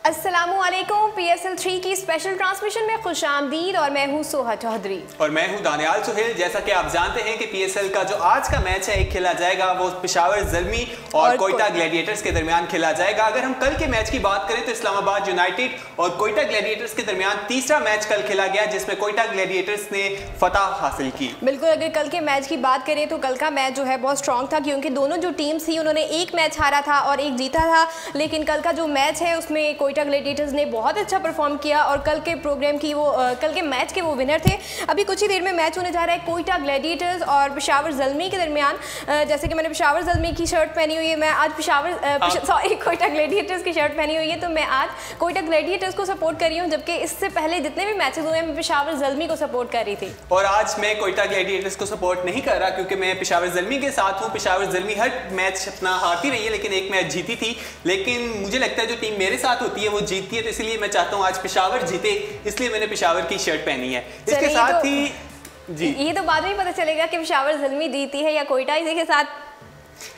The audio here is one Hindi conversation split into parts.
अस्सलामुअलैकुम। PSL 3 की स्पेशल ट्रांसमिशन में खुशामदीद और मैं हूँ सोहा चौधरी और मैं हूँ दानियाल सुहेल। जैसा कि आप जानते हैं कि PSL का जो आज का मैच है एक खेला जाएगा, वो पेशावर ज़ल्मी और कोयटा ग्लैडिएटर्स के दरमियान खेला जाएगा। अगर हम कल के मैच की बात करें तो इस्लामाबाद यूनाइटेड और कोयटा ग्लैडिएटर्स के दरमियान तीसरा मैच कल खेला गया, जिसमें कोयटा ग्लैडिएटर्स ने फतह हासिल की। बिल्कुल, अगर कल के मैच की बात करें तो कल का मैच जो है बहुत स्ट्रॉन्ग था, क्योंकि दोनों जो टीम्स थी उन्होंने एक मैच हारा था और एक जीता था। लेकिन कल का जो मैच है उसमें कोयटा ग्लैडिएटर्स ने बहुत अच्छा परफॉर्म किया और कल के प्रोग्राम की कल के मैच के वो विनर थे। अभी कुछ ही देर में मैच होने जा रहा है कोयटा ग्लैडिएटर्स और पेशावर ज़ल्मी के दरमियान। जैसे कि मैंने पेशावर ज़ल्मी की शर्ट पहनी हुई है, मैं आज कोयटा ग्लैडिएटर्स की शर्ट पहनी हुई है, तो मैं आज कोयटा ग्लैडिएटर्स को सपोर्ट कर रही हूँ, जबकि इससे पहले जितने भी मैचेस हुए मैं पेशावर ज़ल्मी को सपोर्ट कर रही थी। और आज मैं कोयटा ग्लैडिएटर्स को सपोर्ट नहीं कर रहा, क्योंकि मैं पेशावर ज़ल्मी के साथ हूँ। पेशावर ज़ल्मी हर मैच अपना हारती रही है, लेकिन एक मैच जीती थी। लेकिन मुझे लगता है जो टीम मेरे साथ होती है वो जीतती है, तो इसलिए मैं चाहता हूँ आज पेशावर जीते, इसलिए मैंने पेशावर की शर्ट पहनी है। इसके साथ ही ये तो बाद में ही पता चलेगा कि पेशावर ज़ल्मी जीती है या कोयटा। इसी के साथ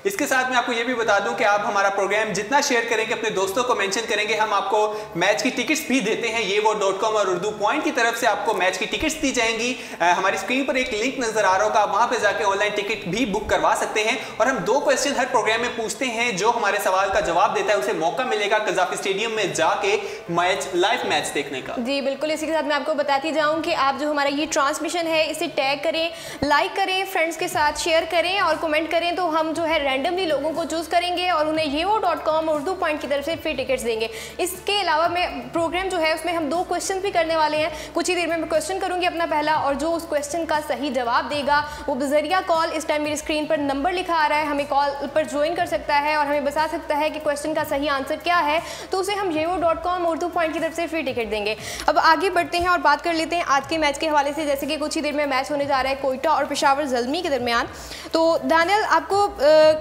इसके साथ मैं आपको ये भी बता दूं कि आप हमारा प्रोग्राम जितना शेयर करेंगे, अपने दोस्तों को मेंशन करेंगे, हम आपको मैच की टिकट्स भी देते हैं। ये वो.com और उर्दू पॉइंट की तरफ से आपको मैच की टिकट्स दी जाएंगी। हमारी स्क्रीन पर एक लिंक नजर आ रहा होगा, आप वहां पे जाके ऑनलाइन टिकट भी बुक करवा सकते हैं। और हम 2 क्वेश्चन हर प्रोग्राम में पूछते हैं, जो हमारे सवाल का जवाब देता है उसे मौका मिलेगा कज़ाफी स्टेडियम में जाके लाइव मैच देखने का। जी बिल्कुल। इसी के साथ मैं आपको बताती जाऊँ कि आप जो हमारा ये ट्रांसमिशन है इसे टैग करें, लाइक करें, फ्रेंड्स के साथ शेयर करें और कमेंट करें, तो हम जो है रैंडमली लोगों को चूज करेंगे और उन्हें yevo.com उर्दू पॉइंट की तरफ से फ्री टिकट्स देंगे। इसके अलावा मैं प्रोग्राम जो है उसमें हम 2 क्वेश्चन भी करने वाले हैं। कुछ ही देर में मैं क्वेश्चन करूंगी अपना पहला, और जो उस क्वेश्चन का सही जवाब देगा वो बजरिया कॉल, इस टाइम मेरी स्क्रीन पर नंबर लिखा आ रहा है, हमें कॉल पर ज्वाइन कर सकता है और हमें बता सकता है कि क्वेश्चन का सही आंसर क्या है, तो उसे हम yevo.com उर्दू पॉइंट की तरफ से फ्री टिकट देंगे। अब आगे बढ़ते हैं और बात कर लेते हैं आज के मैच के हवाले से। जैसे कि कुछ ही देर में मैच होने जा रहा है कोयटा और पेशावर ज़ल्मी के दरमियान। तो दानियल, आपको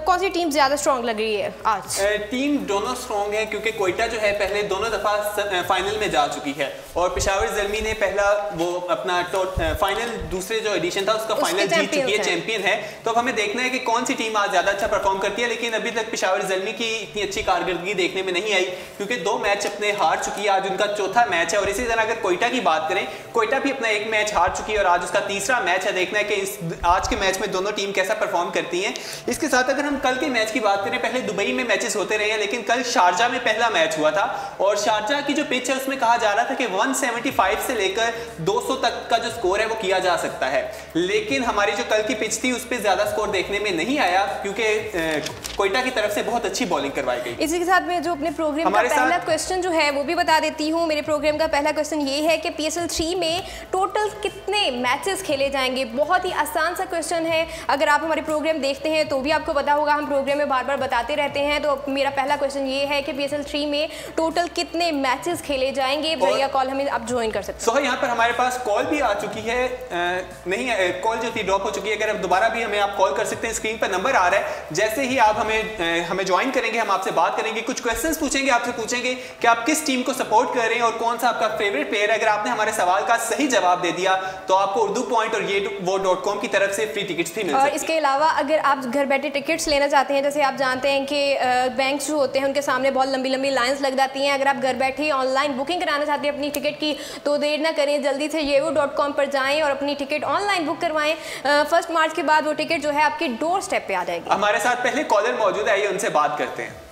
कौन सी टीम ज़्यादा स्ट्रॉन्ग लग रही है आज? टीम दोनों स्ट्रॉन्ग है, क्योंकि कोयटा जो है पहले दोनों दफा फाइनल में जा चुकी है और पेशावर ज़ल्मी ने पहला वो अपना फाइनल दूसरे जो एडिशन था उसका फाइनल जीत चुकी है, चैंपियन है। तो अब हमें देखना है कि कौन सी टीम आज ज्यादा अच्छा परफॉर्म करती है। लेकिन अभी तक पेशावर ज़ल्मी की इतनी अच्छी कारकर्दगी देखने में नहीं आई, क्योंकि 2 मैच अपने हार चुकी है, आज उनका चौथा मैच है। और इसी तरह अगर कोयटा की बात करें, कोयटा भी अपना 1 मैच हार चुकी है और आज उसका तीसरा मैच है। देखना है कि आज के मैच में दोनों टीम कैसा परफॉर्म करती है। इसके साथ अगर हम कल के मैच की बात करें, पहले दुबई में मैचेस होते रहे हैं, लेकिन कल शारजा में पहला मैच हुआ था और शारजा की जो पिच है उसमें कहा जा रहा था कि 175 से लेकर 200 तक का जो स्कोर है वो किया जा सकता है। लेकिन हमारी जो कल की पिच थी उस पर ज्यादा स्कोर देखने में नहीं आया, क्योंकि कोयटा की तरफ से बहुत अच्छी बॉलिंग करवाई गई। इसी के साथ मैं जो अपने प्रोग्राम का पहला क्वेश्चन जो है वो भी बता देती हूँ। मेरे प्रोग्राम का पहला क्वेश्चन ये है कि PSL 3 में टोटल कितने मैचेस खेले जाएंगे। बहुत ही आसान सा क्वेश्चन है, अगर आप हमारे प्रोग्राम देखते हैं तो भी आपको पता होगा, हम प्रोग्राम में बार बार बताते रहते हैं। तो मेरा पहला क्वेश्चन ये है कि PSL 3 में टोटल कितने मैचेस खेले जाएंगे। भैया कॉल हमें आप ज्वाइन कर सकते हैं। यहाँ पर हमारे पास कॉल भी आ चुकी है, नहीं कॉल जो थी ड्रॉप हो चुकी है। अगर अब दोबारा भी हमें आप कॉल कर सकते हैं, स्क्रीन पर नंबर आ रहा है। जैसे ही आप हमें ज्वाइन करेंगे, हम आपसे बात करेंगे, कुछ क्वेश्चंस पूछेंगे, आपसे पूछेंगे कि आप किस टीम को सपोर्ट कर रहे हैं और कौन सा आपका फेवरेट प्लेयर है। अगर आपने हमारे सवाल का सही जवाब दे दिया तो आपको उर्दू पॉइंट और ये वो.com की तरफ से फ्री टिकट्स भी मिल सकती हैं। इसके अलावा अगर आप घर बैठे टिकट्स लेना चाहते हैं, जैसे आप जानते हैं कि बैंक्स जो होते हैं उनके सामने बहुत लंबी लंबी लाइंस लग जाती हैं। अगर आप घर बैठे ऑनलाइन बुकिंग कराना चाहते हैं अपनी टिकट की, तो देर ना करें, जल्दी से yevo.com पर जाएं और अपनी टिकट ऑनलाइन बुक करवाएं। 1 मार्च के बाद वो टिकट जो है आपकी डोर स्टेप पे आ जाएगी। हमारे साथ पहले कॉलर मौजूद है, उनसे बात करते हैं।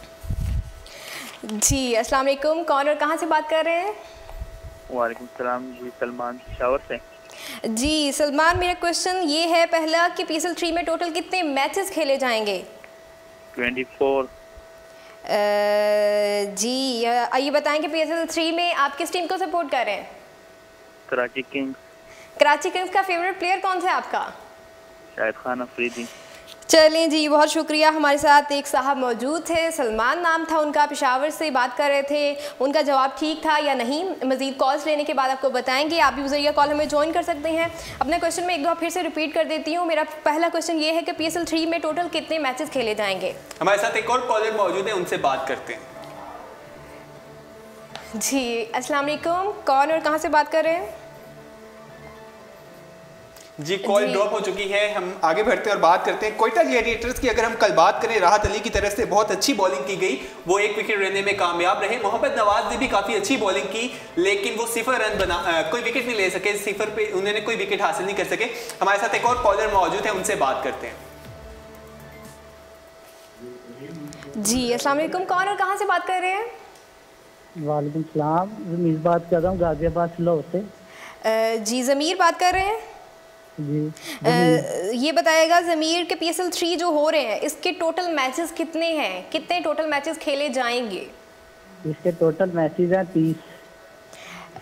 जी अस्सलाम वालेकुम, कौन और कहाँ से बात कर रहे हैं? वालेकुम सलाम जी, सलमान पेशावर से। जी सलमान, मेरा क्वेश्चन ये है पहला कि PSL 3 में टोटल कितने मैचेस खेले जाएंगे? 24। जी आइए बताएं कि PSL 3 में आप किस टीम को सपोर्ट कर रहे हैं? कराची किंग्स। कराची किंग्स का फेवरेट प्लेयर कौन सा है आपका? शाहिद खान अफरीदी। चलें जी, बहुत शुक्रिया। हमारे साथ एक साहब मौजूद थे, सलमान नाम था उनका, पेशावर से बात कर रहे थे। उनका जवाब ठीक था या नहीं, मज़ीद कॉल्स लेने के बाद आपको बताएंगे। आप भी ज़रिया कॉल हमें ज्वाइन कर सकते हैं। अपना क्वेश्चन मैं एक दो फिर से रिपीट कर देती हूँ। मेरा पहला क्वेश्चन ये है कि PSL 3 में टोटल कितने मैचेस खेले जाएंगे। हमारे साथ एक और कॉलर मौजूद है, उनसे बात करते हैं। जी अस्सलाम वालेकुम, कौन और कहाँ से बात कर रहे हैं? जी कॉल ड्रॉप हो चुकी है। हम आगे बढ़ते हैं और बात करते हैं कोयटा ग्लैडिएटर्स की। अगर हम कल बात करें, राहत अली की तरफ से बहुत अच्छी बॉलिंग की गई, वो 1 विकेट लेने में कामयाब रहे। मोहम्मद नवाज ने भी काफी अच्छी बॉलिंग की, लेकिन वो 0 रन बना कोई विकेट नहीं ले सके, 0 पे उन्होंने कोई विकेट हासिल नहीं कर सके। हमारे साथ एक और कॉलर मौजूद है, उनसे बात करते हैं। जी अस्सलाम वालेकुम, कौन और कहाँ से बात कर रहे हैं? वालेकुम सलाम, ज़मीर बात कर रहा हूँ गाजियाबाद लाहौर से। जी ज़मीर बात कर रहे हैं जी। ये बताएगा ज़मीर के PSL 3 जो हो रहे हैं, इसके टोटल मैचेस कितने हैं, कितने टोटल मैचेस खेले जाएंगे? इसके टोटल मैचेस हैं 30।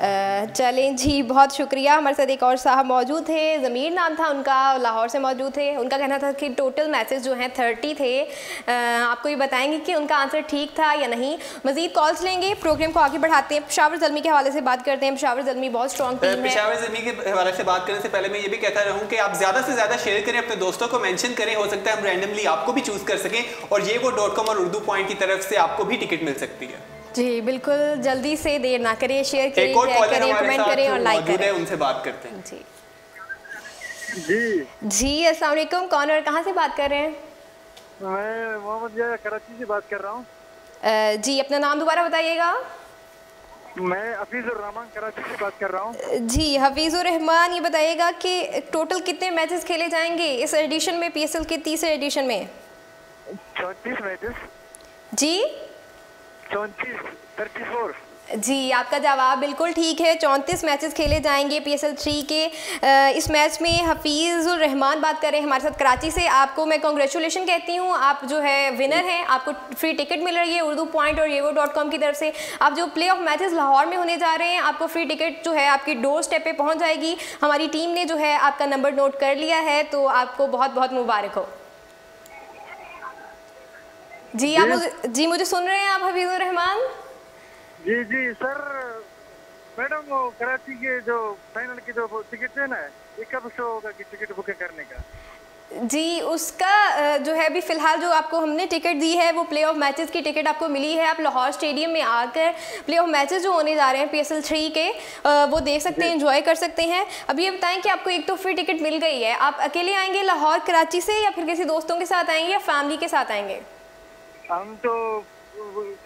चलें जी, बहुत शुक्रिया। हमारे साथ एक और साहब मौजूद थे, ज़मीर नाम था उनका, लाहौर से मौजूद थे। उनका कहना था कि टोटल मैचेस जो हैं 30 थे। आपको ये बताएंगे कि उनका आंसर ठीक था या नहीं। मज़ीद कॉल्स लेंगे, प्रोग्राम को आगे बढ़ाते हैं। पेशावर ज़ल्मी के हवाले से बात करते हैं। पेशावर ज़ल्मी बहुत स्ट्रॉन्ग टीम है। पेशावर ज़ल्मी के हवाले से बात करने से पहले मैं ये भी कहता रहूँ कि आप ज़्यादा से ज़्यादा शेयर करें, अपने दोस्तों को मेंशन करें। हो सकता है हम रैंडमली आपको भी चूज़ कर सकें और ये वो .com और उर्दू पॉइंट की तरफ से आपको भी टिकट मिल सकती है। जी बिल्कुल, जल्दी से देर ना करें, शेयर करें, एक और कॉलर हमारे कमेंट करें और लाइक करें। उनसे बात करते हैं। जी अस्सलाम वालेकुम, कौन और कहाँ से बात कर रहे हैं? मैं मोहम्मद कराची से बात कर रहा हूँ। जी अपना नाम दोबारा बताइएगा। मैं हफीजुर रहमान कराची से बात कर रहा हूँ। जी हफीजुर रहमान, ये बताइएगा कि टोटल कितने मैचेस खेले जाएंगे इस एडिशन में, PSL के 30 एडिशन में? 34 मैचेस। जी 34। जी आपका जवाब बिल्कुल ठीक है, 34 मैचेस खेले जाएंगे PSL 3 के। इस मैच में हफीजुर रहमान बात कर रहे हैं हमारे साथ कराची से। आपको मैं कॉन्ग्रेचुलेशन कहती हूँ, आप जो है विनर हैं। आपको फ्री टिकट मिल रही है उर्दू पॉइंट और yevo.com की तरफ से। आप जो प्ले ऑफ मैचेस लाहौर में होने जा रहे हैं, आपको फ्री टिकट जो है आपकी डोर स्टेप पे पहुँच जाएगी। हमारी टीम ने जो है आपका नंबर नोट कर लिया है, तो आपको बहुत बहुत मुबारक हो। जी आप मुझे सुन रहे हैं आप हफीजुर रहमान? जी सर। मैडम वो कराची के जो फाइनल के जो टिकट है ना, ये कब शो होगा कि टिकट बुकिंग करने का? जी उसका जो है अभी फ़िलहाल जो आपको हमने टिकट दी है वो प्ले ऑफ मैचेस की टिकट आपको मिली है। आप लाहौर स्टेडियम में आकर प्ले ऑफ मैचेस जो होने जा रहे हैं PSL 3 के वो देख सकते हैं, एंजॉय कर सकते हैं। अभी ये बताएं कि आपको एक तो फ्री टिकट मिल गई है, आप अकेले आएंगे लाहौर कराची से या फिर किसी दोस्तों के साथ आएंगे या फैमिली के साथ आएंगे? हम तो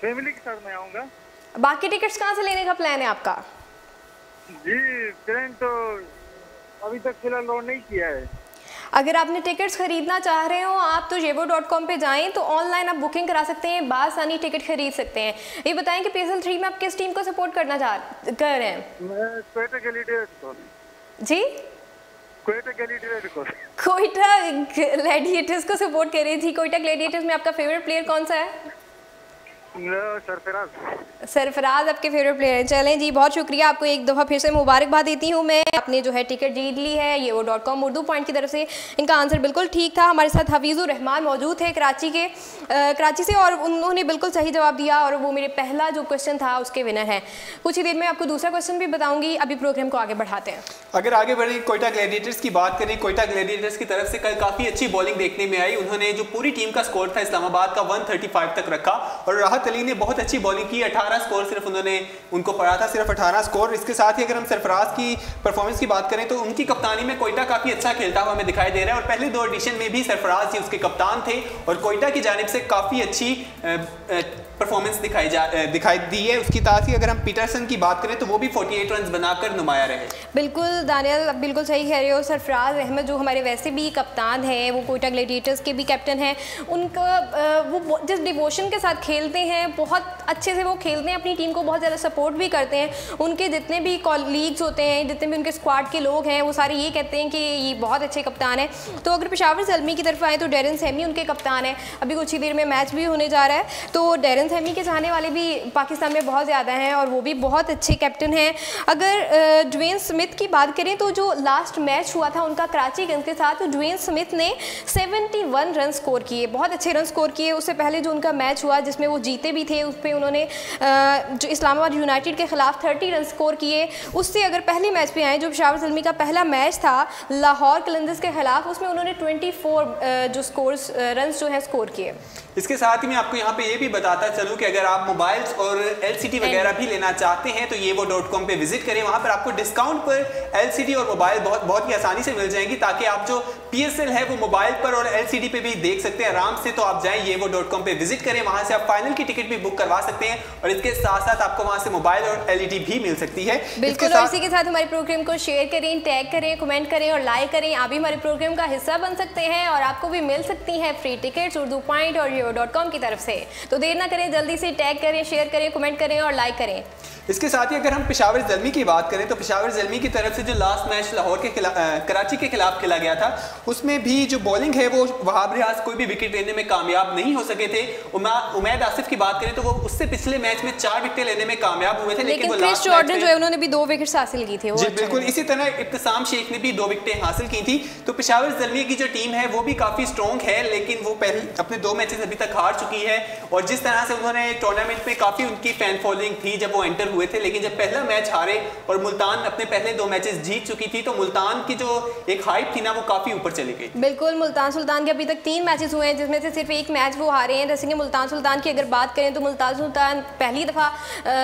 फैमिली के साथ मैं आऊँगा। बाकी टिकट्स कहाँ से लेने का प्लान है आपका? जी प्लान तो अभी तक फिलहाल लोड नहीं किया है। अगर आपने टिकट्स खरीदना चाह रहे हो आप तो yevo.com पे जाएं, तो ऑनलाइन आप बुकिंग करा सकते हैं, बासानी टिकट खरीद सकते हैं। ये बताएं कि PSL 3 में आप किस टीम को सपोर्ट करना कर रहे हैं? मैं कोयटा ग्लैडिएटर्स को। जी कोयटा ग्लैडिएटर्स को। कोयटा ग्लैडिएटर्स को सपोर्ट कर रही थी। कोयटा ग्लैडिएटर्स में आपका फेवरेट प्लेयर कौन सा है? सरफराज आपके फेवरेट प्लेयर हैं। चलें जी, बहुत शुक्रिया, आपको एक दफ़ा फिर से मुबारकबाद देती हूँ मैं। आपने जो है टिकट जीत ली है yevo.com उर्दू पॉइंट की तरफ से। इनका आंसर बिल्कुल ठीक था। हमारे साथ हफीजुर रहमान मौजूद थे कराची से, और उन्होंने बिल्कुल सही जवाब दिया और वो मेरे पहला जो क्वेश्चन था उसके विनर हैं। कुछ ही देर में आपको दूसरा क्वेश्चन भी बताऊँगी। अभी प्रोग्राम को आगे बढ़ाते हैं। अगर आगे बढ़े कोयटा ग्लैडिएटर्स की बात करें, कोयटा ग्लैडिएटर्स की तरफ से कल काफ़ी अच्छी बॉलिंग देखने में आई। उन्होंने जो पूरी टीम का स्कोर था इस्लामाबाद का 135 तक रखा और राहत अली ने बहुत अच्छी बॉलिंग की। 18 स्कोर सिर्फ उनको पड़ा था, सिर्फ 18 स्कोर। इसके साथ ही अगर हम सरफराज की परफॉर्मेंस की बात करें तो उनकी कप्तानी में कोयटा काफ़ी अच्छा खेलता हुआ हमें दिखाई दे रहा है और पहले 2 एडिशन में भी सरफराज ही उसके कप्तान थे और कोयटा की जानिब से काफ़ी अच्छी परफॉर्मेंस दिखाई दी है। उसकी साथ ही अगर हम पीटरसन की बात करें तो वो भी 48 रन बनाकर नुमाया रहे। बिल्कुल दानियल, आप बिल्कुल सही कह रहे हो। सरफराज अहमद जो हमारे वैसे भी कप्तान हैं, वो कोयटा ग्लैडिएटर्स के भी कैप्टन हैं। उनका वो जिस डिवोशन के साथ खेलते हैं, बहुत अच्छे से वो खेलते हैं, अपनी टीम को बहुत ज़्यादा सपोर्ट भी करते हैं। उनके जितने भी कॉलीग्स होते हैं, जितने भी उनके स्क्वाड के लोग हैं, वो सारे ये कहते हैं कि ये बहुत अच्छे कप्तान हैं। तो अगर पेशावर ज़ल्मी की तरफ आए तो डेरन सैमी उनके कप्तान हैं। अभी कुछ ही देर में मैच भी होने जा रहा है, तो डेरन सैमी के चाहने वाले भी पाकिस्तान में बहुत ज़्यादा हैं और वो भी बहुत अच्छे कैप्टन हैं। अगर ड्वेन स्मिथ की बात करें तो जो लास्ट मैच हुआ था उनका कराची किंग्स के साथ, तो ड्वेन स्मिथ ने 71 रन स्कोर किए, बहुत अच्छे रन स्कोर किए। उससे पहले जो उनका मैच हुआ जिसमें वो जीते जीते भी थे। उस पर उन्होंने जो इस्लामाबाद यूनाइटेड के ख़िलाफ़ 30 रन स्कोर किए। उससे अगर पहले मैच पे आए, जो पेशावर ज़ल्मी का पहला मैच था लाहौर कलंदर्स के ख़िलाफ़, उसमें उन्होंने 24 जो स्कोर्स रन जो है स्कोर किए। इसके साथ ही मैं आपको यहाँ पे ये भी बताता चलूँ कि अगर आप मोबाइल्स और LCD वगैरह भी लेना चाहते हैं तो yewo.com पे विजिट करें। वहाँ पर आपको डिस्काउंट पर LCD और मोबाइल बहुत ही आसानी से मिल जाएंगी, ताकि आप जो PSL है वो मोबाइल पर और LCD पे भी देख सकते हैं आराम से। तो आप जाएं yewo.com पे विजिट करें, वहाँ से आप फाइनल की टिकट भी बुक करवा सकते हैं और इसके साथ साथ आपको वहाँ से मोबाइल और LED भी मिल सकती है। बिल्कुल, और इसी के साथ हमारे प्रोग्राम को शेयर करें, टैग करें, कमेंट करें और लाइक करें। आप भी हमारे प्रोग्राम का हिस्सा बन सकते हैं और आपको भी मिल सकती हैं फ्री टिकट्स उर्दू पॉइंट और yewo.com की तरफ से। तो देर ना करें, जल्दी से टैग करें, शेयर करें, कमेंट करें और लाइक करें। इसके साथ ही अगर हम पेशावर ज़ल्मी की बात करें तो पेशावर ज़ल्मी की तरफ से जो लास्ट मैच लाहौर के कराची के खिलाफ खेला गया था, उसमें भी जो बॉलिंग है वो वहाब रियाज कोई भी विकेट लेने में कामयाब नहीं हो सके थे। उमैद आसिफ की बात करें तो वो उससे पिछले मैच में 4 विकेट लेने में कामयाब हुए थे, लेकिन वो लास्ट मैच जो है उन्होंने भी 2 विकेट हासिल की थी। जी बिल्कुल, इसी तरह इब्तिसाम शेख ने भी 2 विकेटें हासिल की थी। तो पेशावर ज़ल्मी की जो टीम है वो भी काफी स्ट्रॉन्ग है, लेकिन वो पहले अपने 2 मैचेस अभी तक हार चुकी है। और जिस तरह से उन्होंने टूर्नामेंट में काफी उनकी फैन फॉलोइंग थी जब वो एंटर हुए थे, लेकिन जब पहला मैच हारे और मुल्तान अपने पहले 2 मैचेस जीत चुकी थी, तो मुल्तान की जो एक हाइप थी ना वो काफी ऊपर चली गई। बिल्कुल, मुल्तान सुल्तान के अभी तक 3 मैचेस हुए हैं, जिसमें से सिर्फ 1 मैच वो हारे हैं। जैसे कि मुल्तान सुल्तान की अगर बात करें तो मुल्तान सुल्तान पहली दफ़ा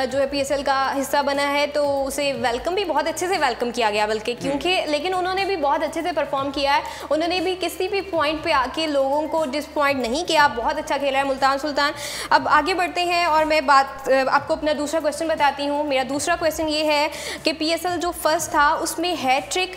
जो है PSL का हिस्सा बना है, तो उसे वेलकम भी बहुत अच्छे से वेलकम किया गया, बल्कि क्योंकि लेकिन उन्होंने भी बहुत अच्छे से परफॉर्म किया है। उन्होंने भी किसी भी पॉइंट पे आके लोगों को डिसपॉइंट नहीं किया, बहुत अच्छा खेला है मुल्तान सुल्तान। अब आगे बढ़ते हैं और मैं आपको अपना दूसरा क्वेश्चन बताती हूँ। मेरा दूसरा क्वेश्चन ये है कि PSL जो फर्स्ट था उसमें हैट्रिक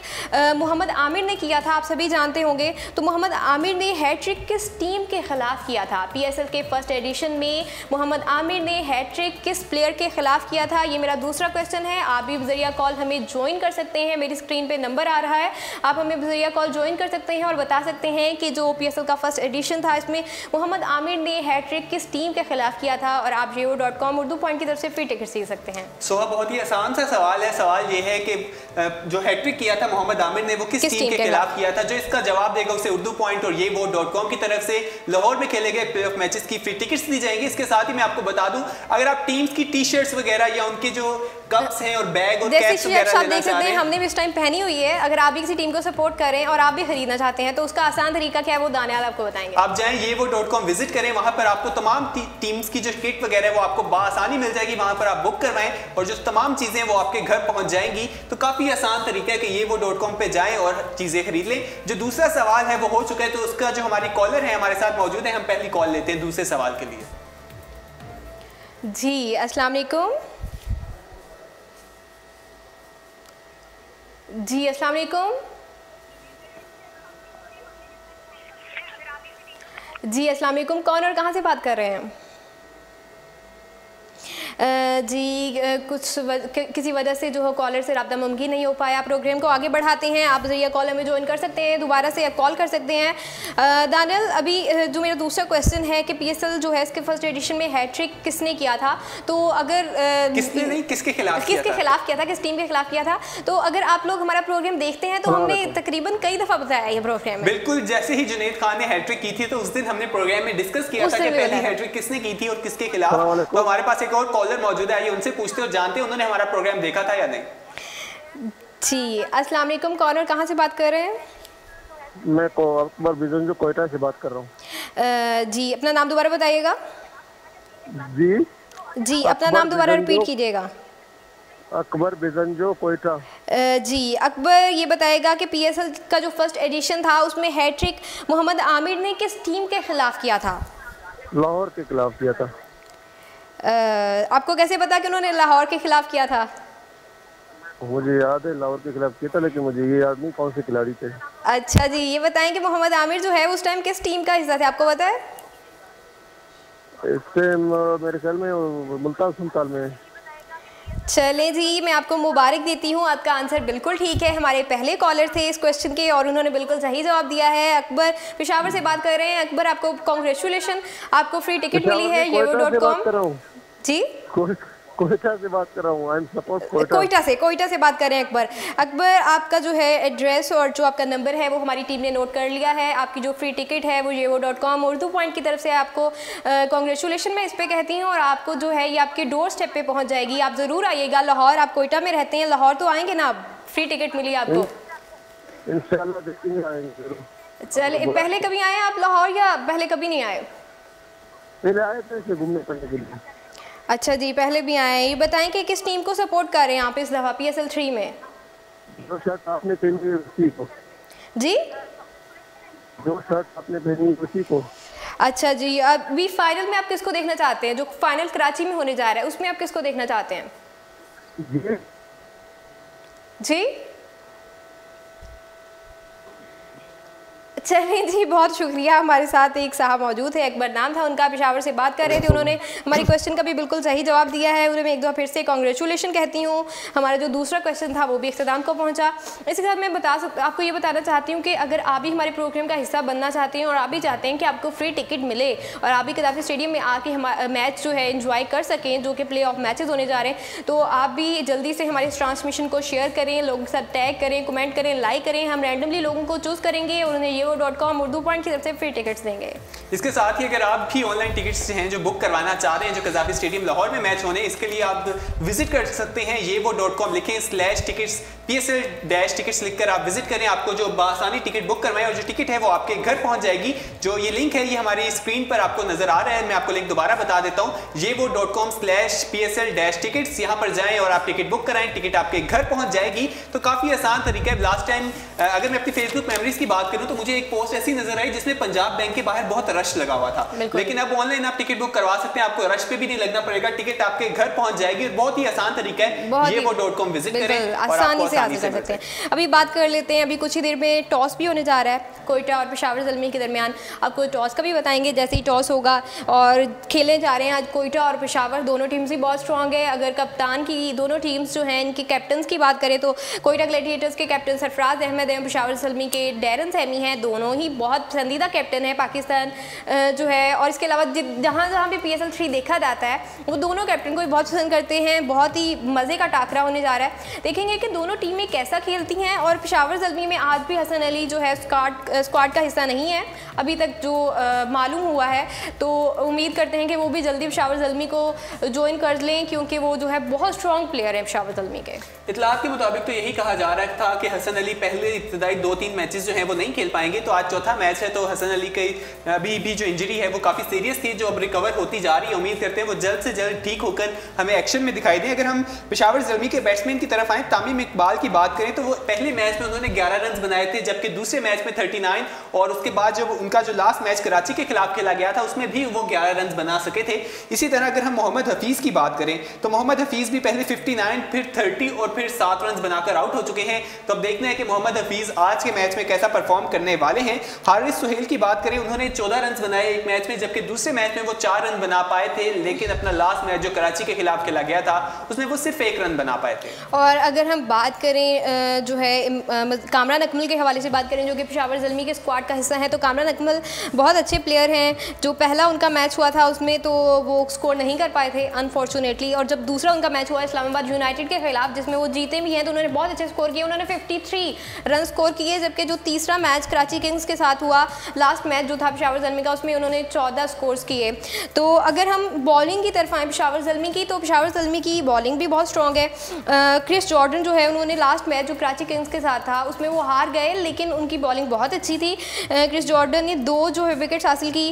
मोहम्मद आमिर ने किया था, आप सभी जानते होंगे। तो मोहम्मद आमिर ने हैट्रिक किस टीम के खिलाफ किया था? PSL के फर्स्ट एडिशन में मोहम्मद आमिर ने हैट्रिक किस प्लेयर के खिलाफ किया था? ये मेरा दूसरा क्वेश्चन है। आप भी बजरिया कॉल हमें ज्वाइन कर सकते हैं, मेरी स्क्रीन पे नंबर आ रहा है, आप हमें बजरिया कॉल ज्वाइन कर सकते हैं और बता सकते हैं कि जो PSL का फर्स्ट एडिशन था इसमें मोहम्मद आमिर ने हैट्रिक किस टीम के खिलाफ किया था। और आप yewo.com उर्दू पॉइंट की तरफ से फ्री टिकट सीख सकते हैं। सोहा, बहुत ही आसान सा सवाल है। सवाल ये है कि जो हैट्रिक किया था मोहम्मद आमिर ने वो किस टीम के खिलाफ किया था? जो इसका जवाब देगा उसे उर्दू पॉइंट और yewo.com की तरफ से लाहौर में खेले गए प्लेऑफ मैचेस की फ्री टिकट्स दी जाएंगी। इसके साथ ही मैं आपको बता दूं, अगर आप टीम्स की टी-शर्ट्स वगैरह या उनके जो कप्स हैं और बैग और कैप्स वगैरह लेना चाह रहे हैं, हमने भी इस टाइम पहनी हुई है। अगर आप भी किसी टीम को सपोर्ट कर रहे हैं और आप भी खरीदना चाहते हैं तो उसका आसान तरीका क्या है वो दानियाल आपको बताएंगे। आप जाएं yewo.com विजिट करें, वहां पर आपको तमाम टीम्स की जो किट वगैरह है वो आपको बआसानी मिल जाएगी। वहां पर आप बुक करवाएं और जो तमाम चीजें वो आपके घर पहुंच जाएंगी। तो काफी आसान तरीका है कि yewo.com पे जाएं और चीजें खरीद लें। जो दूसरा सवाल है वो हो चुका है, तो उसका जो हमारी कॉलर है हमारे साथ मौजूद है, हम पहली कॉल लेते हैं दूसरे सवाल के लिए। जी, अस्सलाम वालेकुम। जी अस्सलाम वालेकुम। जी अस्सलाम वालेकुम, कौन और कहाँ से बात कर रहे हैं? जी किसी वजह से जो है कॉलर से रब्ता मुमकिन नहीं हो पाया। प्रोग्राम को आगे बढ़ाते हैं, आप जरिए कॉल हमें ज्वाइन कर सकते हैं, दोबारा से आप कॉल कर सकते हैं। दानियल, अभी जो मेरा दूसरा क्वेश्चन है कि PSL जो है इसके फर्स्ट एडिशन में हैट्रिक किसने किया था? तो अगर किसने नहीं, किसके खिलाफ किया था, किस टीम के खिलाफ किया था? तो अगर आप लोग हमारा प्रोग्राम देखते हैं तो हमने तकरीबन कई दफ़ा बताया ये प्रोग्राम में। बिल्कुल, जैसे ही जुनैद खान ने हैट्रिक की थी तो उस दिन हमने प्रोग्राम में डिस्कस किया था कि पहली हैट्रिक किसने की थी और किसके खिलाफ। तो हमारे पास एक और कॉलर मौजूद है, आइए उनसे पूछते और जानते हैं उन्होंने हमारा प्रोग्राम देखा था या नहीं। जी अस्सलाम वालेकुम, कौन और कहाँ से बात कर रहे हैं? मैं अकबर बिजन जो कोयटा से बात कर रहा हूँ। जी अपना नाम दोबारा बताइएगा। जी अपना नाम दोबारा रिपीट कीजिएगा। अकबर बिजन जो कोयटा। जी अकबर, ये बताएगा कि PSL का जो फर्स्ट एडिशन था उसमें हैट्रिक मोहम्मद आमिर ने किस टीम के खिलाफ किया था? लाहौर के खिलाफ किया था। आपको कैसे पता कि उन्होंने लाहौर के खिलाफ किया था? मुझे याद है लाहौर के खिलाफ किया था, लेकिन मुझे ये याद नहीं कौन से खिलाड़ी थे। अच्छा जी, ये बताएं कि मोहम्मद आमिर जो है उस टाइम किस टीम का हिस्सा थे, आपको पता है? इससे मेरे ख्याल में मुल्तान सुल्तान में। चलें जी, मैं आपको मुबारक देती हूँ, आपका आंसर बिल्कुल ठीक है। हमारे पहले कॉलर थे इस क्वेश्चन के और उन्होंने बिल्कुल सही जवाब दिया है। अकबर पेशावर से बात कर रहे हैं। अकबर, आपको कॉन्ग्रेचुलेशन, आपको फ्री टिकट मिली है yewo.com। जी कोयटा से बात कर रहा हूँ। आई एम सपोज कोयटा से बात करें अकबर। अकबर, आपका जो है एड्रेस और जो आपका नंबर है वो हमारी टीम ने नोट कर लिया है। आपकी जो फ्री टिकट है वो yevo.com उर्दू पॉइंट की तरफ से आपको कॉन्ग्रेचुलेशन मैं इस पर कहती हूँ, और आपको जो है ये आपके डोर स्टेप पे पहुँच जाएगी। आप ज़रूर आइएगा। लाहौर, आप कोयटा में रहते हैं, लाहौर तो आएंगे ना? आप फ्री टिकट मिली आपको? इंशाल्लाह देखेंगे, आएंगे। चलिए, पहले कभी आए आप लाहौर या पहले कभी नहीं आए? पहले आए थे ऐसे घूमने फिरने के लिए। अच्छा जी, पहले भी आए हैं। ये बताएं कि किस टीम को सपोर्ट कर रहे हैं आप इस दफ़ा PSL 3 में? जो शर्ट आपने पहनी है उसी को। जी, जो शर्ट आपने पहनी है उसी को। अच्छा जी, अभी फाइनल में आप किसको देखना चाहते हैं? जो फाइनल कराची में होने जा रहा है उसमें आप किसको देखना चाहते हैं? जी चलिए जी, बहुत शुक्रिया। हमारे साथ एक साहब मौजूद है, अकबर नाम था उनका, पेशावर से बात कर रहे थे। उन्होंने हमारी क्वेश्चन का भी बिल्कुल सही जवाब दिया है। उन्हें मैं एक दफ़ा फिर से कॉन्ग्रेचुलेशन कहती हूँ। हमारा जो दूसरा क्वेश्चन था वो भी इख्तिताम को पहुँचा। इसके साथ मैं आपको ये बताना चाहती हूँ कि अगर आप भी हमारे प्रोग्राम का हिस्सा बनना चाहते हैं और आप भी चाहते हैं कि आपको फ्री टिकट मिले और आप भी कदाफी स्टेडियम में आके हमारा मैच जो है इंजॉय कर सकें, जो कि प्ले ऑफ मैचेज़ होने जा रहे हैं, तो आप भी जल्दी से हमारे इस ट्रांसमिशन को शेयर करें, लोगों के साथ टैग करें, कमेंट करें, लाइक करें। हम रैंडमली लोगों को चूज़ करेंगे और उन्हें yevo.com उर्दू पॉइंट की तरफ से फ्री टिकट्स देंगे। इसके साथ ही अगर आप भी ऑनलाइन टिकट्स हैं जो बुक करवाना चाह रहे हैं, जो कज़ाफ़ी स्टेडियम लाहौर में मैच होने, इसके लिए आप विजिट कर सकते हैं yevo.com, लिखें /tickets PSL-tickets लिखकर आप विजिट करें। आपको जो बासानी टिकट बुक करवाएं और जो टिकट है वो आपके घर पहुंच जाएगी। जो ये लिंक है ये हमारी स्क्रीन पर आपको नजर आ रहा है, मैं आपको लिंक दोबारा बता देता हूं, yevo.com /PSL-tickets। यहाँ पर जाएं और आप टिकट बुक कराएं, टिकट आपके घर पहुंच जाएगी। तो काफी आसान तरीका है। लास्ट टाइम अगर मैं अपनी फेसबुक मेमोरीज की बात करूं तो मुझे एक पोस्ट ऐसी नजर आई जिसमें पंजाब बैंक के बाहर बहुत रश लगा हुआ था, लेकिन अब ऑनलाइन आप टिकट बुक करवा सकते हैं, आपको रश पे भी नहीं लगना पड़ेगा, टिकट आपके घर पहुंच जाएगी। बहुत ही आसान तरीका है, yevo.com विजिट करें, आसानी से हासिल कर सकते हैं। अभी बात कर लेते हैं, अभी कुछ ही देर में टॉस भी होने जा रहा है कोयटा और पेशावर ज़ल्मी के दरमियान। आपको टॉस का भी बताएंगे जैसे ही टॉस होगा, और खेलने जा रहे हैं आज कोयटा और पेशावर, दोनों टीम्स ही बहुत स्ट्रॉन्ग है। अगर कप्तान की दोनों टीम्स जो हैं इनके कैप्टन्स की बात करें तो कोयटा ग्लैडिएटर्स के कैप्टन सरफराज अहमद हैं, पेशावर ज़ल्मी के डैरन सैमी हैं, दोनों ही बहुत पसंदीदा कैप्टन है पाकिस्तान जो है। और इसके अलावा जहाँ जहाँ भी PSL 3 देखा जाता है वो दोनों कैप्टन को भी बहुत पसंद करते हैं। बहुत ही मज़े का टाकरा होने जा रहा है, देखेंगे कि दोनों टीमें कैसा खेलती हैं। और पेशावर ज़ल्मी में आज भी हसन अली जो है स्क्वाड का हिस्सा नहीं है अभी तक जो मालूम हुआ है, तो उम्मीद करते हैं कि वो भी जल्दी पेशावर ज़ल्मी को ज्वाइन कर लें, क्योंकि वो जो है बहुत स्ट्रॉन्ग प्लेयर है पेशावर ज़ल्मी के। इतलात के मुताबिक तो यही कहा जा रहा था कि हसन अली पहले इब्तदाई 2-3 मैचेस जो हैं वो नहीं खेल पाएंगे, तो आज चौथा मैच है, तो हसन अली की अभी भी जो इंजरी है वो काफ़ी सीरियस थी, जो अब रिकवर होती जा रही है। उम्मीद करते हैं वो जल्द से जल्द ठीक होकर हमें एक्शन में दिखाई दें। अगर हम पेशावर ज़ल्मी के बैट्समैन की तरफ आएँ, तामीम इकबाल की बात करें तो वो पहले मैच में उन्होंने 11 रन बनाए थे, जबकि दूसरे मैच में 39, और उसके बाद जब उनका जो लास्ट मैच कराची के खिलाफ खेला गया था उसमें भी वो 11 रन बना सके थे। इसी तरह अगर हम मोहम्मद हफीज़ की बात करें तो मोहम्मद हफीज़ भी पहले 59, फिर 30 और फिर 7 रन बनाकर आउट हो चुके हैं। तो अब देखना है कि मोहम्मद हफीज़ आज के मैच में कैसा परफॉर्म करने वाले हैं। हारिस सुहेल की बात करें, उन्होंने 14 रन बनाए एक मैच में, जबकि दूसरे मैच में वो 4 रन बना पाए थे, लेकिन अपना लास्ट मैच जो कराची के खिलाफ खेला गया था उसमें वो सिर्फ 1 रन बना पाए थे। और अगर हम बात करें जो है कामरान अकमल के हवाले से बात करें, जो कि पेशावर ज़ल्मी के स्क्वाड का हिस्सा है, तो कामरान अकमल बहुत अच्छे प्लेयर हैं। जो पहला उनका मैच हुआ था उसमें तो वो स्कोर नहीं कर पाए थे अनफॉर्चुनेटली, और जब दूसरा उनका मैच हुआ इस्लामाबाद यूनाइटेड के खिलाफ जिसमें वो जीते भी हैं, तो उन्होंने बहुत अच्छे स्कोर किए, उन्होंने 53 रन स्कोर किए। जबकि जो तीसरा मैच कराची किंग्स के साथ हुआ, लास्ट मैच जो था पेशावर ज़ल्मी का, उसमें उन्होंने 14 स्कोर्स किए। तो अगर हम बॉलिंग की तरफ आएँ पेशावर ज़ल्मी की, तो पेशावर ज़ल्मी की बॉलिंग भी बहुत स्ट्रॉन्ग है। क्रिस जॉर्डन जो है, उन्होंने लास्ट मैच जो कराची किंग्स के साथ था उसमें वो हार गए, लेकिन उनकी बॉलिंग बहुत अच्छी थी। क्रिस जॉर्डन ने 2 जो है विकेट्स हासिल की।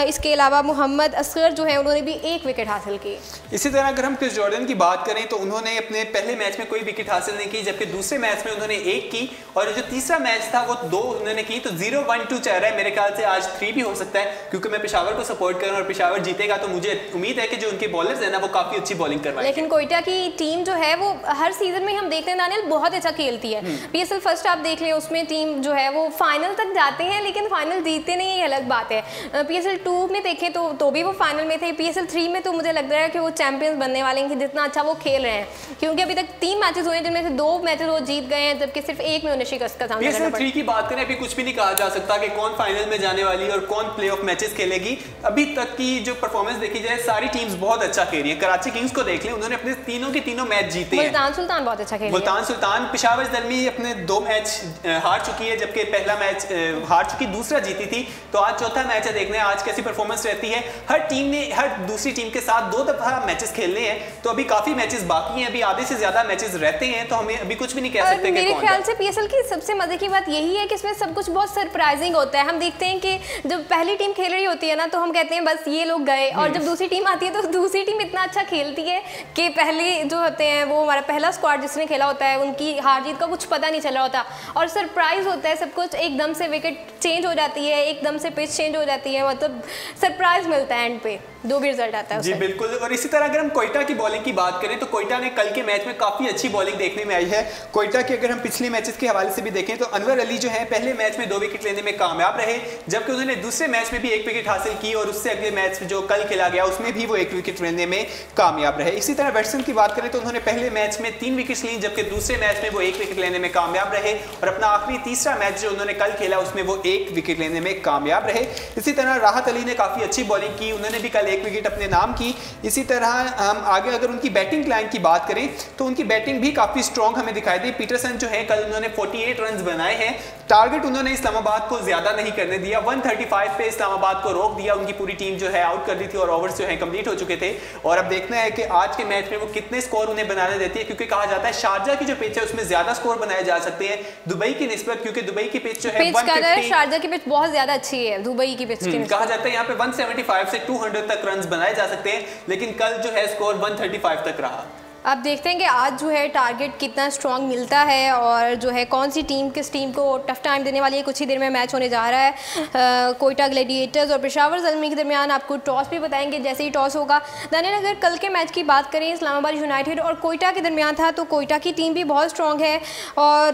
इसके अलावा मोहम्मद असगर जो है उन्होंने भी 1 विकेट हासिल की। इसी तरह अगर हम क्रिस जॉर्डन की बात करें तो उन्होंने अपने पहले मैच में कोई विकेट हासिल नहीं की, जबकि दूसरे मैच में उन्होंने 1 की, और जो तीसरा मैच था वो 2 उन्होंने की। तो 0-1-2 चल रहा है, मेरे ख्याल से आज 3 भी हो सकता है, क्योंकि मैं पेशावर को सपोर्ट करूँ और पेशावर जीतेगा तो मुझे उम्मीद है कि जो उनके बॉलर्स हैं ना वो काफी अच्छी बॉलिंग करवाएंगे। लेकिन कोयटा की टीम जो है वो हर सीजन में हम देखते हैं दानियल बहुत अच्छा खेलती है। PSL फर्स्ट आप देख लें, उसमें टीम जो है वो फाइनल तक जाते हैं, लेकिन फाइनल जीतते नहीं, ये अलग बात है। PSL 2 में देखें तो भी वो फाइनल में थे। PSL 3 में तो मुझे लग रहा है कि वो चैंपियंस बनने वाले हैं, जितना अच्छा वो खेल रहे हैं, क्योंकि अभी तक 3 मैचेस हुए हैं जिनमें से 2 मैचेस वो जीत गए हैं, जबकि सिर्फ 1 में उन्हें शिकस्त का सामना करना पड़ा। PSL 3 की बात करें, अभी कुछ भी नहीं इजीली कहा जा सकता कि कौन फाइनल में जाने वाली है और कौन प्लेऑफ मैचेस खेलेगी। अभी तक की जो परफॉर्मेंस देखी जाए सारी टीम्स बहुत अच्छा खेल रही है। कराची किंग्स को देख लें, उन्होंने अपने तीनों के तीनों मैच जीते हैं। मुल्तान सुल्तान बहुत अच्छा खेल रही है। मुल्तान सुल्तान, पेशावर ज़ल्मी अपने 2 मैच हार चुकी है, जबकि पहला मैच हार चुकी, दूसरा जीती थी। तो आज चौथा मैच है, देखना है आज कैसी परफॉर्मेंस रहती है। हर टीम ने हर दूसरी टीम के साथ 2 दफा मैचेस खेलने हैं, तो अभी काफी मैचेस बाकी हैं, अभी आधे से ज्यादा मैचेस रहते हैं, तो हमें अभी कुछ भी नहीं कह सकते। मेरे ख्याल से पीएसएल की सबसे मजे की बात यही है कि इसमें सब कुछ बहुत सरप्राइजिंग होता है। हम देखते हैं कि जब पहली टीम खेल रही होती है ना, तो हम कहते हैं बस ये लोग गए, और जब दूसरी टीम आती है तो दूसरी टीम इतना अच्छा खेलती है कि पहले जो होते हैं वो हमारा पहला स्क्वाड जिसने खेला होता है उनकी हार जीत का कुछ पता नहीं चला होता, और सरप्राइज होता है सब कुछ। एकदम से विकेट चेंज हो जाती है, एकदम से पिच चेंज हो जाती है, मतलब सरप्राइज मिलता है एंड पे, जो भी रिजल्ट आता है जी बिल्कुल। और इसी तरह अगर हम कोयटा की बॉलिंग की बात करें तो कोयटा ने कल के मैच में काफी अच्छी बॉलिंग देखने में आई है। कोयटा के अगर हम पिछले मैचेस के हवाले से भी देखें तो अनवर अली जो है पहले मैच में 2 विकेट लेने में कामयाब रहे, जबकि उन्होंने दूसरे मैच में भी 1 विकेट हासिल की, और उससे अगले मैच जो कल खेला गया उसमें भी वो 1 विकेट लेने में कामयाब रहे। इसी तरह बैट्समैन की बात करें तो उन्होंने पहले मैच में 3 विकेट ली, जबकि दूसरे मैच में वो 1 विकेट लेने में कामयाब रहे, और अपना आखिरी तीसरा मैच जो उन्होंने कल खेला उसमें वो 1 विकेट लेने में कामयाब रहे। इसी तरह राहत अली ने काफी अच्छी बॉलिंग की, उन्होंने भी कल 1 विकेट अपने नाम की। इसी तरह हम आगे अगर उनकी बैटिंग लाइन की बात करें तो उनकी बैटिंग भी काफी स्ट्रॉन्ग हमें दिखाई दी। पीटरसन जो है कल उन्होंने 48 रन बनाए हैं। टारगेट उन्होंने इस्लामाबाद को ज्यादा नहीं करने दिया, 135 पे इस्लामाबाद को रोक दिया, उनकी पूरी टीम जो है आउट कर दी थी और ओवर्स जो है कंप्लीट हो चुके थे। और अब देखना है कि आज के मैच में वो कितने स्कोर उन्हें बनाने देती है, क्योंकि कहा जाता है शारजा की जो पिच है उसमें ज्यादा स्कोर बनाए जा सकते हैं दुबई की निस्बत, क्योंकि दुबई की पिच जो है 150, शारजा की पिच बहुत ज्यादा अच्छी है दुबई की पिच की। कहा जाता है यहाँ पे 175 से 200 तक रन बनाए जा सकते हैं, लेकिन कल जो है स्कोर 135 तक रहा। आप देखते हैं कि आज जो है टारगेट कितना स्ट्रॉन्ग मिलता है, और जो है कौन सी टीम किस टीम को टफ टाइम देने वाली है। कुछ ही देर में मैच होने जा रहा है कोयटा ग्लैडिएटर्स और पेशावर ज़ल्मी के दरमियान। आपको टॉस भी बताएंगे जैसे ही टॉस होगा। दानियल, अगर कल के मैच की बात करें इस्लामाबाद यूनाइटेड और कोयटा के दरमियान था, तो कोयटा की टीम भी बहुत स्ट्रॉन्ग है, और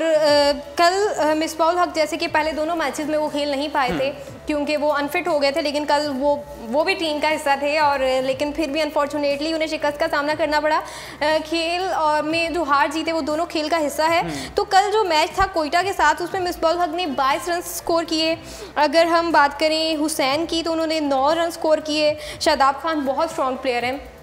कल मिसबाउल हक जैसे कि पहले दोनों मैचेस में वो खेल नहीं पाए थे क्योंकि वो अनफिट हो गए थे, लेकिन कल वो भी टीम का हिस्सा थे, और लेकिन फिर भी अनफॉर्चुनेटली उन्हें शिकस्त का सामना करना पड़ा। खेल और में जो हार जीते वो दोनों खेल का हिस्सा है। तो कल जो मैच था कोयटा के साथ उसमें मिसबाउल हक ने 22 रन स्कोर किए। अगर हम बात करें हुसैन की तो उन्होंने 9 रन स्कोर किए। शादाब खान बहुत स्ट्रॉन्ग प्लेयर हैं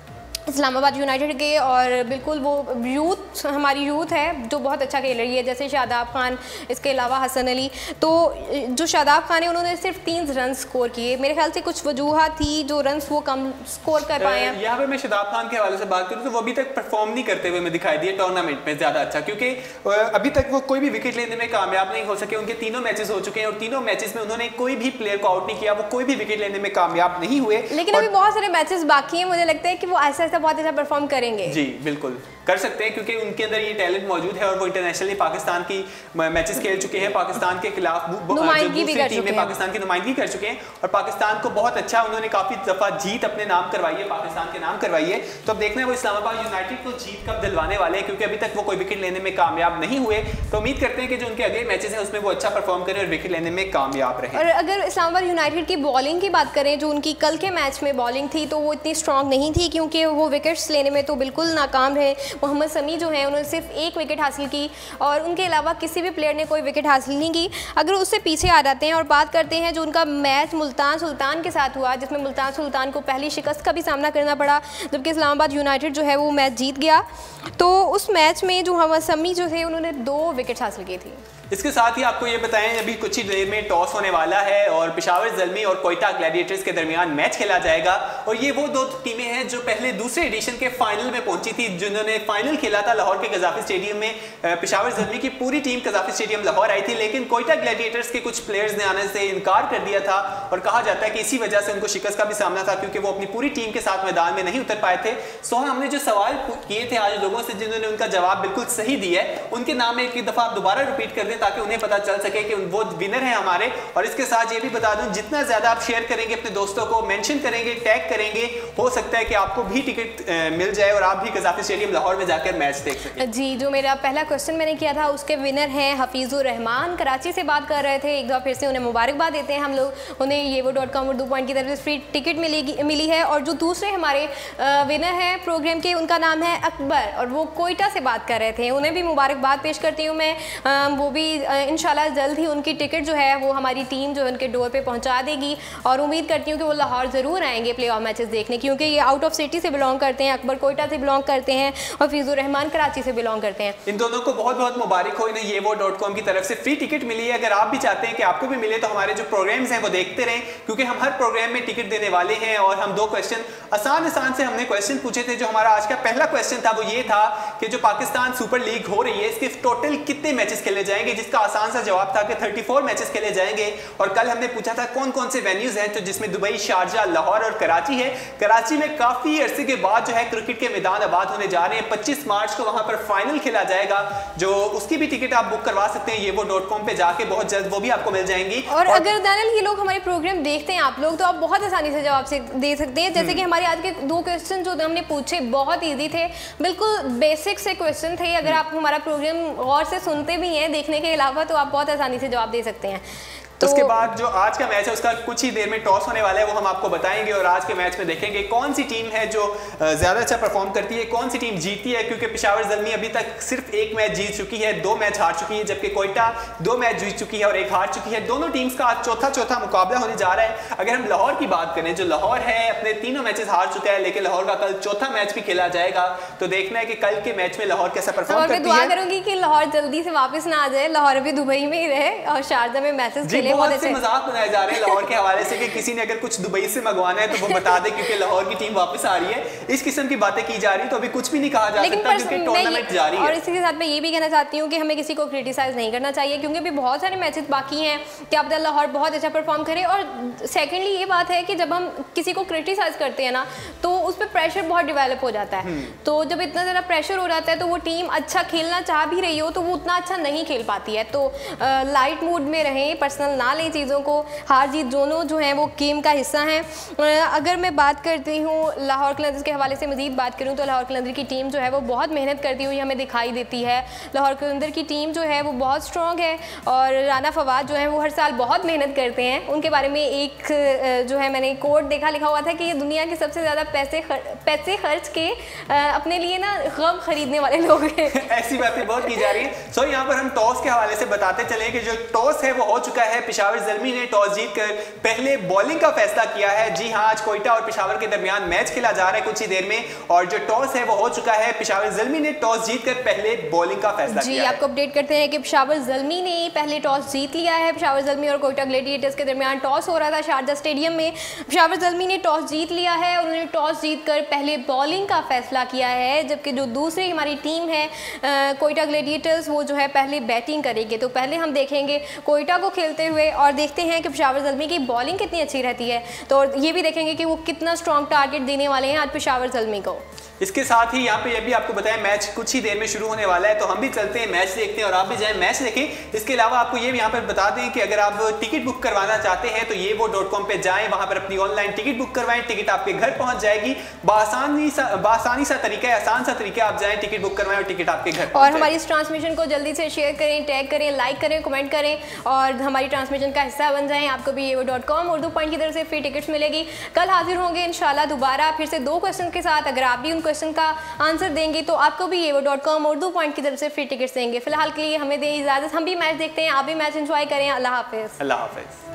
इस्लामाबाद यूनाइटेड के, और बिल्कुल वो यूथ हमारी यूथ है जो बहुत अच्छा खेल रही है, जैसे शादाब खान, इसके अलावा हसन अली। तो जो शादाब खान है उन्होंने सिर्फ 3 रन स्कोर किए। मेरे ख्याल से कुछ वजूहत थी जो रन वो कम स्कोर कर पाए हैं। यहाँ पे मैं शादाब खान के हवाले से बात करूँ तो वो अभी तक परफॉर्म नहीं करते हुए हमें दिखाई दिए टूर्नामेंट में ज़्यादा अच्छा, क्योंकि अभी तक वो कोई भी विकेट लेने में कामयाब नहीं हो सके। उनके 3 मैचेस हो चुके हैं और 3 मैचेस में उन्होंने कोई भी प्लेयर को आउट नहीं किया, वो कोई भी विकेट लेने में कामयाब नहीं हुए। लेकिन अभी बहुत सारे मैचेस बाकी हैं, मुझे लगता है कि वो ऐसा बहुत अच्छा परफॉर्म करेंगे। जी बिल्कुल कर सकते हैं, क्योंकि उनके अंदर ये टैलेंट मौजूद है और वो इंटरनेशनली पाकिस्तान की मैचेस खेल चुके हैं, पाकिस्तान के खिलाफ दूसरी टीम में पाकिस्तान की नुमाइंदगी कर चुके हैं, और पाकिस्तान को बहुत अच्छा उन्होंने काफी दफा जीत अपने नाम करवाई है, पाकिस्तान के नाम करवाई है। तो अब देखना है वो इस्लामाबाद यूनाइटेड को जीत कब दिलवाने वाले हैं, क्योंकि अभी तक वो कोई विकेट लेने में कामयाब नहीं हुए। तो उम्मीद करते हैं कि जो उनके अगले मैचेस हैं उसमें वो अच्छा परफॉर्म करें और विकेट लेने में कामयाब रहे। और अगर इस्लामाबाद यूनाइटेड की बॉलिंग की बात करें, जो उनकी कल के मैच में बॉलिंग थी तो वो इतनी स्ट्रॉन्ग नहीं थी, क्योंकि वो विकेट्स लेने में तो बिल्कुल नाकाम रहे। मोहम्मद समी जो है उन्होंने सिर्फ 1 विकेट हासिल की, और उनके अलावा किसी भी प्लेयर ने कोई विकेट हासिल नहीं की। अगर उससे पीछे आ जाते हैं और बात करते हैं जो उनका मैच मुल्तान सुल्तान के साथ हुआ, जिसमें मुल्तान सुल्तान को पहली शिकस्त का भी सामना करना पड़ा, जबकि इस्लामाबाद यूनाइटेड जो है वो मैच जीत गया। तो उस मैच में जो मोहम्मद समी जो थे उन्होंने 2 विकेट हासिल की थी। इसके साथ ही आपको ये बताएं अभी कुछ ही देर में टॉस होने वाला है और पेशावर ज़ल्मी और कोयटा ग्लैडिएटर्स के दरमियान मैच खेला जाएगा। और ये वो 2 टीमें हैं जो पहले दूसरे एडिशन के फाइनल में पहुंची थी, जिन्होंने फाइनल खेला था लाहौर के कज़ाफ़ी स्टेडियम में। पेशावर ज़ल्मी की पूरी टीम कज़ाफ़ी स्टेडियम लाहौर आई थी, लेकिन कोयटा ग्लैडिएटर्स के कुछ प्लेयर्स ने आने से इनकार कर दिया था, और कहा जाता है कि इसी वजह से उनको शिकस्त का भी सामना था, क्योंकि वो अपनी पूरी टीम के साथ मैदान में नहीं उतर पाए थे। सोहन, हमने जो सवाल किए थे आज लोगों से जिन्होंने उनका जवाब बिल्कुल सही दिया है, उनके नाम एक दफ़ा आप दोबारा रिपीट कर दें ताकि उन्हें पता चल सके कि वो विनर है हमारे। और इसके साथ ये भी बता दूं, जितना ज्यादा आप शेयर करेंगे, अपने दोस्तों को मेंशन करेंगे, टैग करेंगे, हो सकता है कि आपको भी टिकट मिल जाए और आप भी कज़ाफ़ी स्टेडियम लाहौर में जाकर मैच देख सकें। जी, जो मेरा पहला क्वेश्चन मैंने किया था उसके विनर हैं हफीज़ुर रहमान, कराची से बात कर रहे थे। एक बार फिर से उन्हें मुबारकबाद देते हैं हम लोग। उन्हें yevo.com उर्दू पॉइंट की तरफ से फ्री टिकट मिली है। और जो दूसरे हमारे विनर हैं प्रोग्राम के, उनका नाम है अकबर और वो कोयटा से बात कर रहे थे। उन्हें भी मुबारकबाद पेश करती हूँ मैं। वो भी इंशाल्लाह जल्द ही उनकी टिकट जो है वो हमारी टीम जो है उनके डोर पे पहुँचा देगी और उम्मीद करती हूँ कि वो लाहौर ज़रूर आएंगे प्ले ऑफ मैचेस देखने, क्योंकि ये आउट ऑफ सिटी से बिलोंग करते हैं। अकबर कोयटा से बिलोंग करते हैं और हफीज़ुर रहमान कराची से बिलोंग करते हैं। इन दोनों को बहुत बहुत मुबारक हो, इन्हें yevo.com की तरफ से फ्री टिकट मिली है। अगर आप भी चाहते हैं कि आपको भी मिले तो हमारे जो प्रोग्राम्स हैं वो देखते रहें, क्योंकि हम हर प्रोग्राम में टिकट देने वाले हैं। और हम 2 क्वेश्चन आसान से हमने क्वेश्चन पूछे थे। जो हमारा आज का पहला क्वेश्चन था वो ये था कि जो पाकिस्तान सुपर लीग हो रही है इसके टोटल कितने मैचेस खेले जाएंगे, जिसका आसान सा जवाब था कि 34 मैचेस खेले जाएंगे। और कल हमने पूछा था कौन कौन से वेन्यूज हैं, तो जिसमें दुबई, शारजा, लाहौर और कराची है। कराची में काफी अरसे के बाद जो है क्रिकेट के मैदान आबाद होने जा रहे हैं। 25 मार्च को वहां पर फाइनल खेला जाएगा, जो उसकी भी टिकट आप बुक करवा सकते हैं yevo.com पे जाके, बहुत जल्द वो भी आपको मिल जाएंगी। और अगर दानियल ये लोग हमारे प्रोग्राम देखते हैं आप लोग, तो आप बहुत आसानी से जवाब से दे सकते हैं। जैसे कि हमारे आज के 2 क्वेश्चन जो हमने पूछे बहुत इजी थे, बिल्कुल बेसिक से क्वेश्चन थे। अगर आप हमारा प्रोग्राम गौर से सुनते भी हैं देखने के अलावा, तो आप बहुत आसानी से जवाब दे सकते हैं। तो उसके बाद जो आज का मैच है उसका कुछ ही देर में टॉस होने वाला है, वो हम आपको बताएंगे और आज के मैच में देखेंगे कौन सी टीम है जो ज्यादा अच्छा परफॉर्म करती है, कौन सी टीम जीतती है। क्योंकि पेशावर ज़ल्मी अभी तक सिर्फ 1 मैच जीत चुकी है, 2 मैच हार चुकी है, जबकि कोयटा 2 मैच जीत चुकी है और 1 हार चुकी है। दोनों टीम्स का आज चौथा मुकाबला होने जा रहा है। अगर हम लाहौर की बात करें, जो लाहौर है अपने 3 मैचेस हार चुका है, लेकिन लाहौर का कल चौथा मैच भी खेला जाएगा। तो देखना है कि कल के मैच में लाहौर कैसा परफॉर्म करती है। मैं दुआ करूंगी कि लाहौर जल्दी से वापस ना आ जाए, लाहौर अभी दुबई में ही रहे और शारजा में मैचेस खेले। बहुत अच्छे मजाक बनाए जा रहे हैं लाहौर के हवाले से कि किसी ने अगर कुछ दुबई से मंगवाना है तो वो बता दे, क्योंकि लाहौर की टीम वापस आ रही है। इस किस्म की बातें की जा रही है, तो अभी कुछ भी नहीं कहा जा सकता क्योंकि टूर्नामेंट जारी है। और इसी के साथ मैं ये भी कहना चाहती हूँ कि हमें किसी को क्रिटिसाइज नहीं करना चाहिए, क्योंकि अभी बहुत सारे मैचेस बाकी हैं कि अब लाहौर बहुत अच्छा परफॉर्म करे। और सेकेंडली ये बात है कि जब हम किसी को क्रिटिसाइज करते हैं ना, तो उस पर प्रेशर बहुत डिवेलप हो जाता है। तो जब इतना ज़्यादा प्रेशर हो जाता है तो वो टीम अच्छा खेलना चाह भी रही हो तो वो उतना अच्छा नहीं खेल पाती है। तो लाइट मूड में रहें, पर्सनल ना लें चीज़ों को। हार जीत दोनों जो हैं वो गेम का हिस्सा हैं। अगर मैं बात करती हूँ लाहौर कलंदर्स के हवाले से मज़ीद बात करूँ तो लाहौर कलंदर की टीम जो है वो बहुत मेहनत करती हुई हमें दिखाई देती है। लाहौर कलंदर की टीम जो है वो बहुत स्ट्रॉन्ग है और राना फवाद जो है वो हर साल बहुत मेहनत करते हैं। उनके बारे में एक जो है मैंने कोट देखा, लिखा हुआ था कि ये दुनिया के सबसे ज़्यादा पैसे खर्च के अपने लिए ना गम खरीदने वाले लोग हैं। ऐसी बातें बहुत की जा रही है। सो यहाँ पर हम टॉस के हवाले से बताते चले कि जो टॉस है वो हो चुका है। पेशावर ज़ल्मी ने टॉस जीतकर पहले बॉलिंग का फैसला किया है। जी हाँ, आज कोयटा और पेशावर के दरमियान मैच खेला जा रहा है कुछ ही देर में, और जो टॉस है वो हो चुका है। पेशावर ज़ल्मी ने टॉस जीतकर पहले बॉलिंग का फैसला किया है। जी, आपको अपडेट करते हैं कि पेशावर ज़ल्मी ने पहले टॉस जीत लिया है। पेशावर ज़ल्मी और कोयटा ग्लैडिएटर्स के दरमियान टॉस हो रहा था शारजा स्टेडियम में। पेशावर ज़ल्मी ने टॉस जीत लिया है और उन्होंने टॉस जीतकर पहले बॉलिंग का फैसला किया है, जबकि जो दूसरी हमारी टीम है कोयटा ग्लैडिएटर्स, वो जो है पहले बैटिंग करेंगे। तो पहले हम देखेंगे कोयटा को खेलते हुए और देखते हैं कि पेशावर ज़ल्मी की बॉलिंग कितनी अच्छी रहती है। तो ये भी देखेंगे कि वो कितना स्ट्रॉन्ग टारगेट देने वाले हैं आज पेशावर ज़ल्मी को। इसके साथ ही यहाँ पे ये भी आपको बताएं मैच कुछ ही देर में शुरू होने वाला है, तो हम भी चलते हैं मैच देखते हैं और आप भी जाएं मैच देखें। इसके अलावा आपको ये भी यहाँ पर बता दें कि अगर आप टिकट बुक करवाना चाहते हैं तो yevo.com पे जाएं, वहां पर अपनी ऑनलाइन टिकट बुक करवाएं। टिकट आपके घर पहुंच जाएगी। बासानी सा तरीका है, आसान सा तरीका, आप जाएं टिकट बुक करवाएं और टिकट आपके घर। और हमारी इस ट्रांसमिशन को जल्दी से शेयर करें, टैग करें, लाइक करें, कमेंट करें और हमारी ट्रांसमिशन का हिस्सा बन जाएं। आपको भी yevo.com उर्दू पॉइंट की तरफ से फ्री टिकट्स मिलेगी। कल हाजिर होंगे इंशाल्लाह दोबारा फिर से 2 क्वेश्चन के साथ। अगर आप भी उन क्वेश्चन का आंसर देंगे तो आपको भी yevo.com उर्दू पॉइंट की तरफ से फ्री टिकट्स देंगे। फिलहाल के लिए हमें दें इजाजत, हम भी मैच देखते हैं, आप भी मैच एंजॉय करें। अल्लाह हाफिज़। अल्लाह हाफिज़।